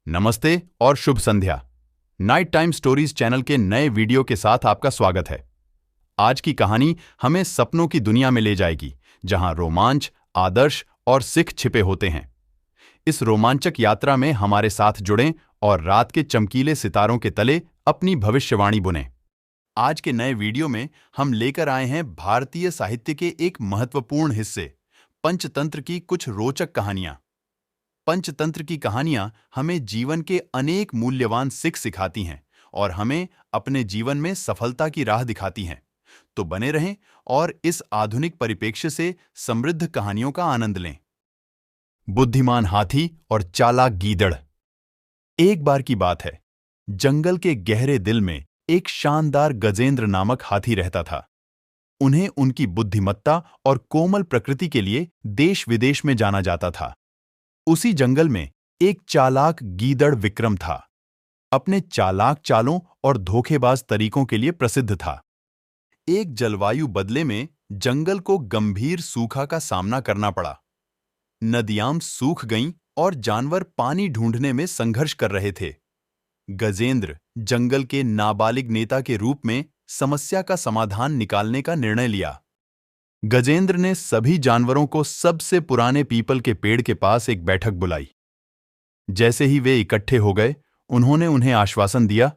नमस्ते और शुभ संध्या। Night time stories channel के नए वीडियो के साथ आपका स्वागत है। आज की कहानी हमें सपनों की दुनिया में ले जाएगी, जहां रोमांच, आदर्श और सिख छिपे होते हैं। इस रोमांचक यात्रा में हमारे साथ जुड़ें और रात के चमकीले सितारों के तले अपनी भविष्यवाणी बुनें। आज के नए वीडियो में हम लेकर आए हैं भारतीय साहित्य के एक महत्वपूर्ण हिस्से, पंचतंत्र की कुछ रोचक कहानियां। पंचतंत्र की कहानियां हमें जीवन के अनेक मूल्यवान सीख सिखाती हैं और हमें अपने जीवन में सफलता की राह दिखाती हैं। तो बने रहें और इस आधुनिक परिप्रेक्ष्य से समृद्ध कहानियों का आनंद लें। बुद्धिमान हाथी और चालाक गीदड़। एक बार की बात है, जंगल के गहरे दिल में एक शानदार गजेंद्र नामक हाथी रहता था। उन्हें उनकी बुद्धिमत्ता और कोमल प्रकृति के लिए देश विदेश में जाना जाता था। उसी जंगल में एक चालाक गीदड़ विक्रम था। अपने चालाक चालों और धोखेबाज तरीकों के लिए प्रसिद्ध था। एक जलवायु बदले में जंगल को गंभीर सूखा का सामना करना पड़ा। नदियां सूख गईं और जानवर पानी ढूंढने में संघर्ष कर रहे थे। गजेंद्र जंगल के नाबालिग नेता के रूप में समस्या का समाधान निकालने का निर्णय लिया। गजेंद्र ने सभी जानवरों को सबसे पुराने पीपल के पेड़ के पास एक बैठक बुलाई। जैसे ही वे इकट्ठे हो गए, उन्होंने उन्हें आश्वासन दिया,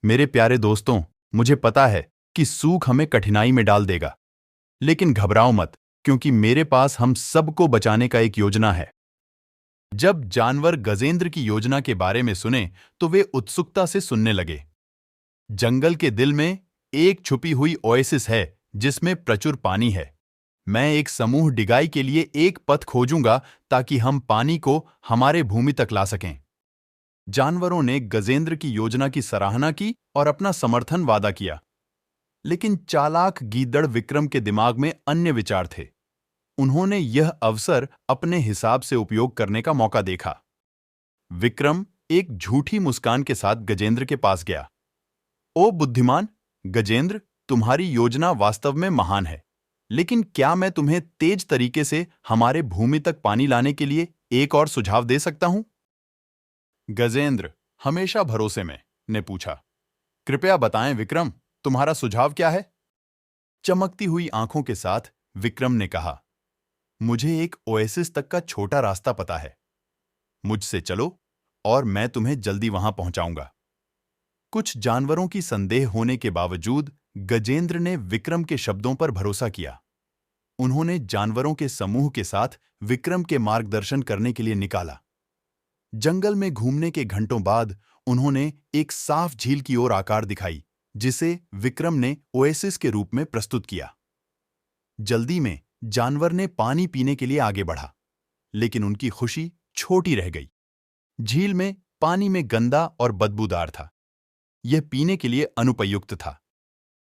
मेरे प्यारे दोस्तों, मुझे पता है कि सूख हमें कठिनाई में डाल देगा, लेकिन घबराओ मत, क्योंकि मेरे पास हम सबको बचाने का एक योजना है। जब जानवर गजेंद्र की योजना के बारे में सुने तो वे उत्सुकता से सुनने लगे। जंगल के दिल में एक छुपी हुई ओएसिस है जिसमें प्रचुर पानी है। मैं एक समूह डिगाई के लिए एक पथ खोजूंगा ताकि हम पानी को हमारे भूमि तक ला सकें। जानवरों ने गजेंद्र की योजना की सराहना की और अपना समर्थन वादा किया। लेकिन चालाक गीदड़ विक्रम के दिमाग में अन्य विचार थे। उन्होंने यह अवसर अपने हिसाब से उपयोग करने का मौका देखा। विक्रम एक झूठी मुस्कान के साथ गजेंद्र के पास गया। ओ बुद्धिमान गजेंद्र, तुम्हारी योजना वास्तव में महान है, लेकिन क्या मैं तुम्हें तेज तरीके से हमारे भूमि तक पानी लाने के लिए एक और सुझाव दे सकता हूं? गजेंद्र, हमेशा भरोसे में, ने पूछा। कृपया बताएं विक्रम, तुम्हारा सुझाव क्या है? चमकती हुई आंखों के साथ विक्रम ने कहा, मुझे एक ओएसिस तक का छोटा रास्ता पता है। मुझसे चलो और मैं तुम्हें जल्दी वहां पहुंचाऊंगा। कुछ जानवरों की संदेह होने के बावजूद गजेंद्र ने विक्रम के शब्दों पर भरोसा किया। उन्होंने जानवरों के समूह के साथ विक्रम के मार्गदर्शन करने के लिए निकाला। जंगल में घूमने के घंटों बाद उन्होंने एक साफ झील की ओर आकार दिखाई, जिसे विक्रम ने ओएसिस के रूप में प्रस्तुत किया। जल्दी में जानवर ने पानी पीने के लिए आगे बढ़ा, लेकिन उनकी खुशी छोटी रह गई। झील में पानी में गंदा और बदबूदार था। यह पीने के लिए अनुपयुक्त था।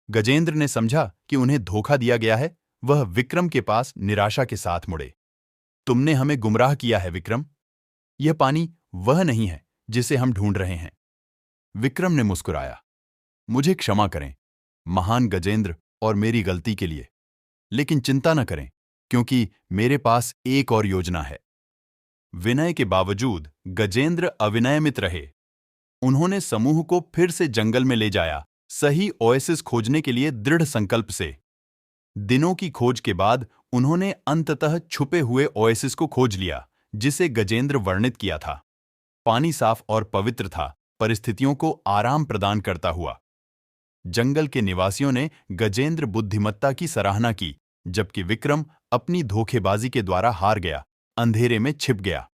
गजेंद्र ने समझा कि उन्हें धोखा दिया गया है। वह विक्रम के पास निराशा के साथ मुड़े। तुमने हमें गुमराह किया है विक्रम। यह पानी वह नहीं है जिसे हम ढूंढ रहे हैं। विक्रम ने मुस्कुराया। मुझे क्षमा करें, महान गजेंद्र, और मेरी गलती के लिए। लेकिन चिंता न करें, क्योंकि मेरे पास एक और योजना है। विनय के बावजूद गजेंद्र अविनयमित रहे। उन्होंने समूह को फिर से जंगल में ले जाया, सही ओएसिस खोजने के लिए दृढ़ संकल्प से। दिनों की खोज के बाद उन्होंने अंततः छुपे हुए ओएसिस को खोज लिया, जिसे गजेंद्र वर्णित किया था। पानी साफ और पवित्र था, परिस्थितियों को आराम प्रदान करता हुआ। जंगल के निवासियों ने गजेंद्र बुद्धिमत्ता की सराहना की, जबकि विक्रम अपनी धोखेबाजी के द्वारा हार गया, अंधेरे में छिप गया।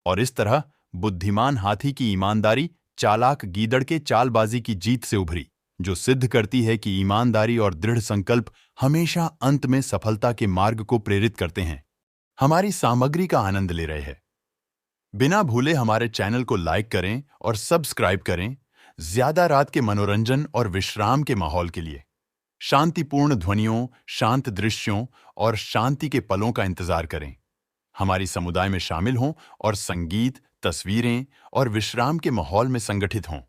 और इस तरह बुद्धिमान हाथी की ईमानदारी चालाक गीदड़ के चालबाजी की जीत से उभरी, जो सिद्ध करती है कि ईमानदारी और दृढ़ संकल्प हमेशा अंत में सफलता के मार्ग को प्रेरित करते हैं। हमारी सामग्री का आनंद ले रहे हैं? बिना भूले हमारे चैनल को लाइक करें और सब्सक्राइब करें, ज्यादा रात के मनोरंजन और विश्राम के माहौल के लिए। शांतिपूर्ण ध्वनियों, शांत दृश्यों और शांति के पलों का इंतजार करें। हमारी समुदाय में शामिल हों और संगीत, तस्वीरें और विश्राम के माहौल में संगठित हों।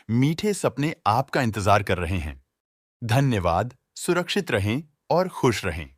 मीठे सपने आपका इंतजार कर रहे हैं। धन्यवाद, सुरक्षित रहें और खुश रहें।